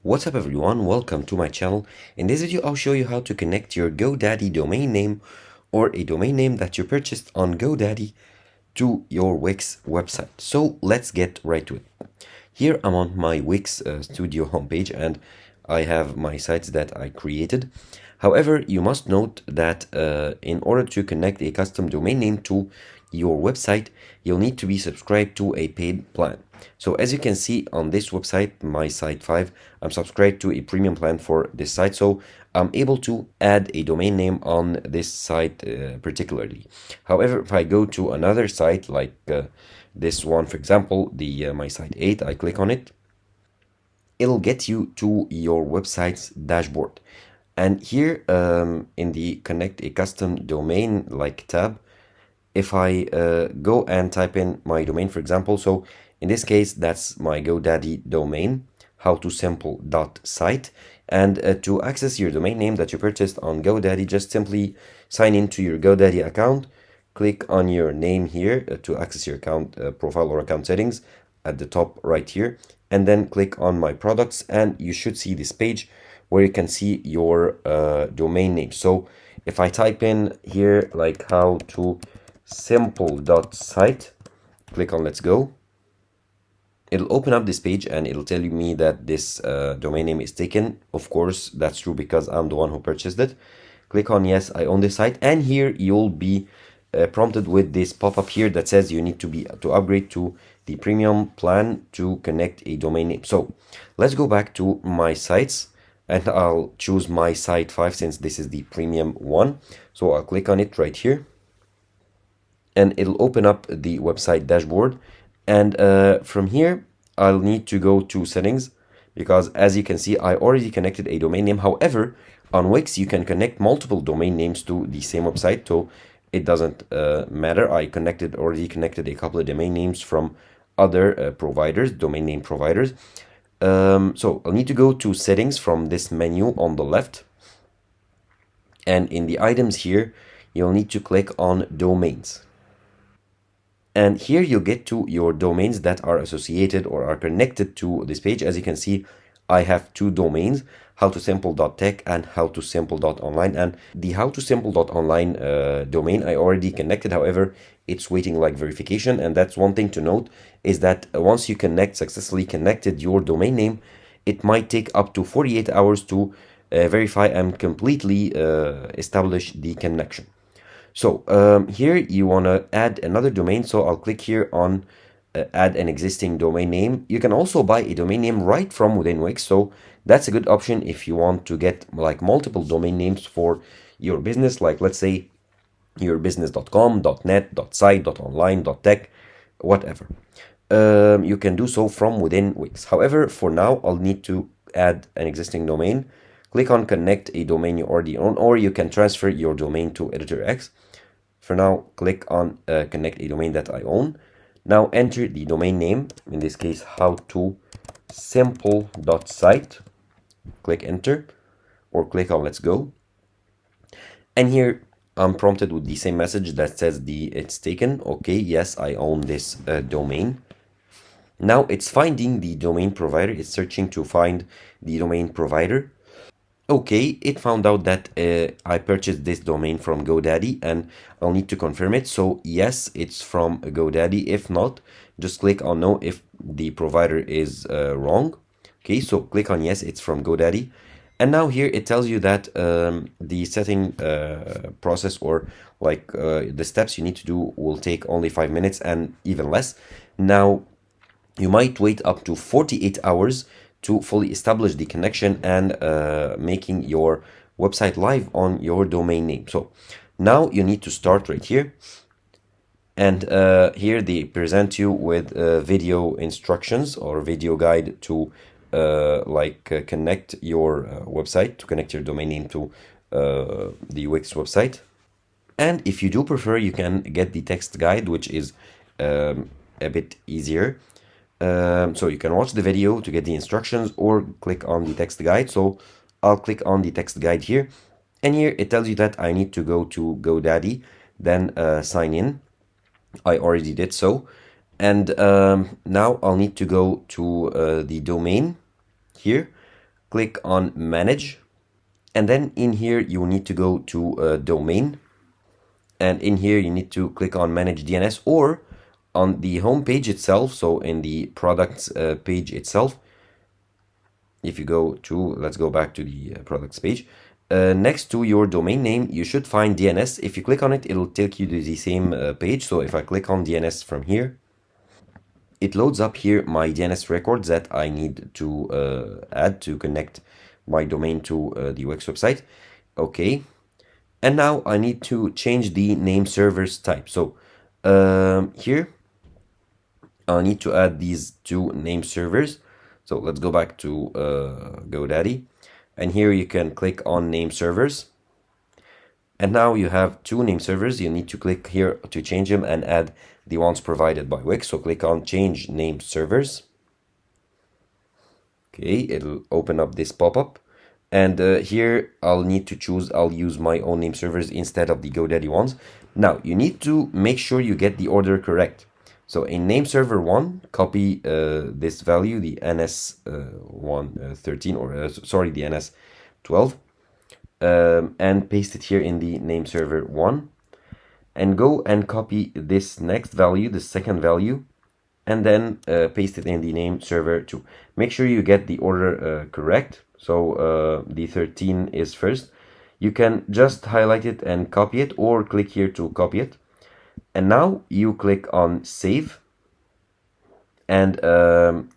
What's up everyone, welcome to my channel. In this video I'll show you how to connect your GoDaddy domain name or a domain name that you purchased on GoDaddy to your Wix website. So let's get right to it. Here I'm on my Wix studio homepage and I have my sites that I created. However, you must note that in order to connect a custom domain name to your website, you'll need to be subscribed to a paid plan. So as you can see on this website, my site 5, I'm subscribed to a premium plan for this site. So I'm able to add a domain name on this site particularly. However, if I go to another site like this one, for example, the my site 8, I click on it, it'll get you to your website's dashboard. And here in the connect a custom domain like tab, if I go and type in my domain, for example, so in this case, that's my GoDaddy domain, howtosimple.site. And to access your domain name that you purchased on GoDaddy, just simply sign into your GoDaddy account, click on your name here to access your account profile or account settings at the top right here, and then click on my products, and you should see this page where you can see your domain name. So if I type in here like how to simple.site, click on let's go, it'll open up this page and it'll tell me that this domain name is taken. Of course, that's true because I'm the one who purchased it. Click on yes, I own this site, and here you'll be prompted with this pop-up here that says you need to upgrade to the premium plan to connect a domain name. So let's go back to my sites and I'll choose my site 5 since this is the premium one. So I'll click on it right here and it'll open up the website dashboard. And from here, I'll need to go to settings because as you can see, I already connected a domain name. However, on Wix, you can connect multiple domain names to the same website. So it doesn't matter. I already connected a couple of domain names from other providers, domain name providers. So I'll need to go to settings from this menu on the left. And in the items here, you'll need to click on domains. And here you get to your domains that are associated or are connected to this page. As you can see, I have two domains, howtosimple.tech and howtosimple.online. And the howtosimple.online domain I already connected. However, it's waiting like verification. And that's one thing to note is that once you successfully connected your domain name, it might take up to 48 hours to verify and completely establish the connection. So here you want to add another domain. So I'll click here on add an existing domain name. You can also buy a domain name right from within Wix. So that's a good option if you want to get like multiple domain names for your business. Like let's say your business.com, .net, .site, .online, .tech, whatever. You can do so from within Wix. However, for now, I'll need to add an existing domain. Click on connect a domain you already own, or you can transfer your domain to Editor X. For now, click on connect a domain that I own. Now enter the domain name, in this case, howtosimple.site. Click enter, or click on let's go. And here I'm prompted with the same message that says it's taken. Okay, yes, I own this domain. Now it's finding the domain provider. It's searching to find the domain provider. Okay, it found out that I purchased this domain from GoDaddy and I'll need to confirm it. So yes, it's from GoDaddy. If not, just click on no if the provider is wrong. Okay, so click on yes, it's from GoDaddy. And now here it tells you that the setting process or like the steps you need to do will take only 5 minutes and even less. Now you might wait up to 48 hours to fully establish the connection and making your website live on your domain name. So now you need to start right here. And here they present you with video instructions or video guide to connect your website, to connect your domain name to the Wix website. And if you do prefer, you can get the text guide, which is a bit easier. So you can watch the video to get the instructions or click on the text guide. So I'll click on the text guide here. And here it tells you that I need to go to GoDaddy, then sign in. I already did so. And now I'll need to go to the domain here. click on manage, and then in here you need to go to domain, and in here you need to click on manage DNS, or on the home page itself, so in the products page itself, if you go to, let's go back to the products page, next to your domain name you should find DNS. If you click on it, it'll take you to the same page. So if I click on DNS from here, it loads up here my DNS records that I need to add to connect my domain to the Wix website. Okay, and now I need to change the name servers type. So here I need to add these two name servers. So let's go back to Godaddy, and here you can click on name servers, and now you have two name servers. You need to click here to change them and add the ones provided by Wix. So click on change name servers. Okay, it'll open up this pop-up, and here I'll need to choose, I'll use my own name servers instead of the Godaddy ones. Now you need to make sure you get the order correct. So in name server 1, copy this value, the NS113, or sorry, the NS12, and paste it here in the name server 1, and go and copy this next value, the second value, and then paste it in the name server 2. Make sure you get the order correct. So the 13 is first. You can just highlight it and copy it, or click here to copy it. And now you click on save, and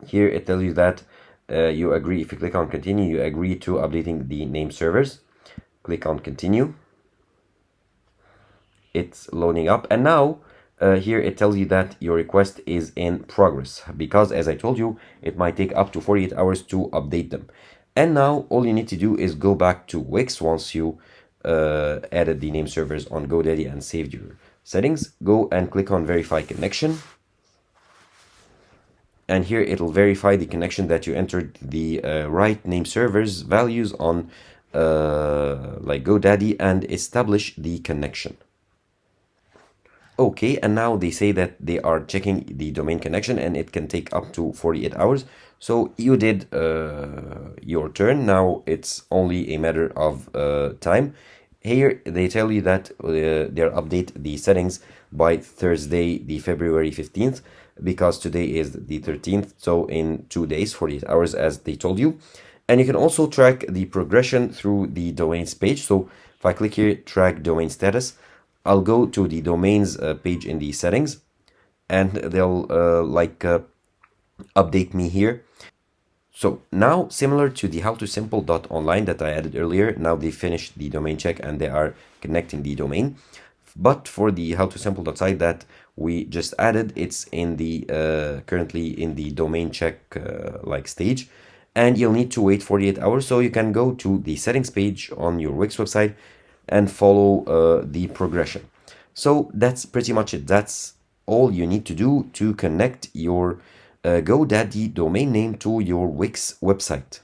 here it tells you that you agree. If you click on continue, you agree to updating the name servers. Click on continue. It's loading up, and now here it tells you that your request is in progress, because as I told you, it might take up to 48 hours to update them. And now all you need to do is go back to Wix once you added the name servers on GoDaddy and saved your settings. Go and click on verify connection, and here it'll verify the connection that you entered the right name servers values on like GoDaddy, and establish the connection. Okay, and now they say that they are checking the domain connection, and it can take up to 48 hours. So you did your turn. Now it's only a matter of time. Here they tell you that they'll update the settings by Thursday, the February 15th, because today is the 13th. So in 2 days, 48 hours, as they told you. And you can also track the progression through the domains page. So if I click here, track domain status, I'll go to the domains page in the settings, and they'll update me here. So now, similar to the howtosimple.online that I added earlier, now they finished the domain check and they are connecting the domain. But for the howtosimple.site that we just added, it's in the currently in the domain check stage, and you'll need to wait 48 hours. So you can go to the settings page on your Wix website and follow the progression. So that's pretty much it. That's all you need to do to connect your GoDaddy domain name to your Wix website.